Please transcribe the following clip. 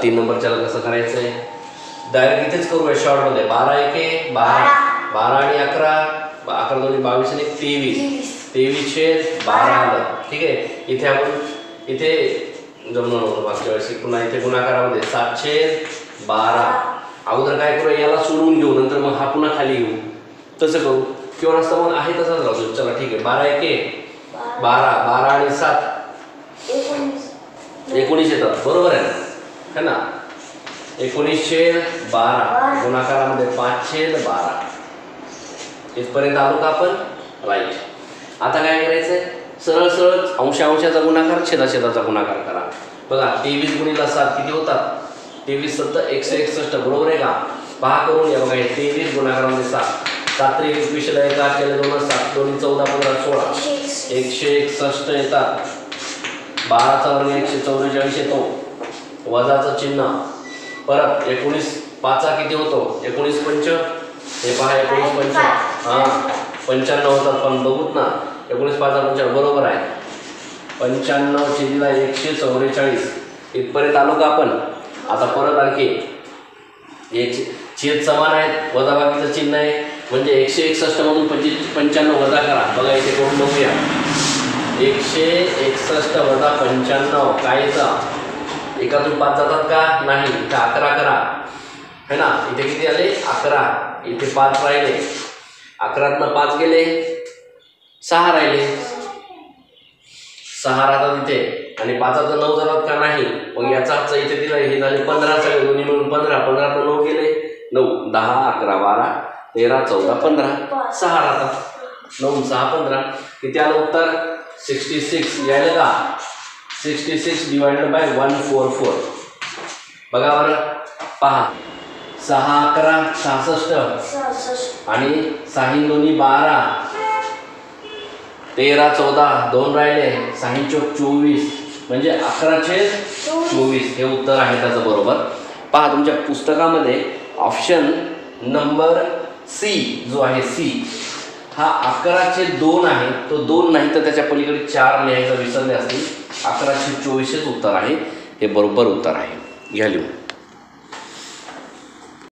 3 नंबरच्याला कसं करायचंय, डायरेक्ट इथेच करूया शॉर्टमध्ये. 12 एके 12, 12 आणि 11, 11 दोन्ही 22 आणि 23, 23/12 आलं. ठीक आहे. इथे आपण इथे जमून मागच्या वेळेस पुन्हा इथे गुणाकारामध्ये 7/12. अगोदर काय करूया, याला सोडून घेऊ, नंतर मग हा पुन्हा खाली घेऊ, तसं करू. किंवा नसतं मग आहे तसंच राहतो. चला ठीक आहे. 12 एके 12, 12 आणि 7 19 येतात. बरोबर आहे ना? 19/12 गुणाकारामध्ये 5/12. इथपर्यंत आलो का आपण? राईट. आता काय करायचंय, सरळ सरळ अंशाचा गुणाकार छेदाचा गुणाकार करा. बघा 23 गुणिले 7 किती होतात? 23 7 161. बरोबर आहे का? पहा करून या. बघा 23 गुणाकारामध्ये 7, 7 × 21 1 केले 2 7 2 14 15 16 161 येतात. 12चा वर्ग 144 येतो. वजाचं चिन्ह. परत 19 5 किती होतो? 19 पंच, हे पहा 19 पंच 95 होतात. पण बघूत ना, 19 5 55 बरोबर आहे. 95 छेदीला 144. इथपर्यंत आलो का आपण? आता परत आणखी एक छेद समान आहेत, वजाबाकीचं चिन्ह आहे, म्हणजे 161 मधून 95 वजा करा. बघा इथे करून बघूया. 161 वजा 95 काय येतं? एकातून 5 जातात का? नाही. इथे 11 करा, है ना? इथे किती आले? 11. इथे 5 राहिले. 11तनं 5 गेले, 6 राहिले. 6 राहतात इथे. आणि 5चं 9 जातात का? नाही. मग याचा अर्थ इथे दिला, हे झाले 15. सगळे दोन्ही मिळून 15. 15तनं 9 गेले, 9 10 11 12 13 14 15. 6 राहतात. 9 6 15. किती आलं उत्तर? 66. यायला का? 66 डिवाइडेड बाय 144. बघा बरं, पहा 6 11 66 आणि 6 दोन्ही 12, 13 14 2 राहिले, 6 चौक 24, म्हणजे 11/24 हे उत्तर आहे त्याचं. बरोबर. पहा तुमच्या पुस्तकामध्ये ऑप्शन नंबर सी जो आहे, सी हा 11/2 आहे. तो 2 नाही तर त्याच्या पलीकडे 4 लिहायचा विसरले असतील. 11/24 उत्तर आहे. हे बरोबर उत्तर आहे. घ्या लिहून.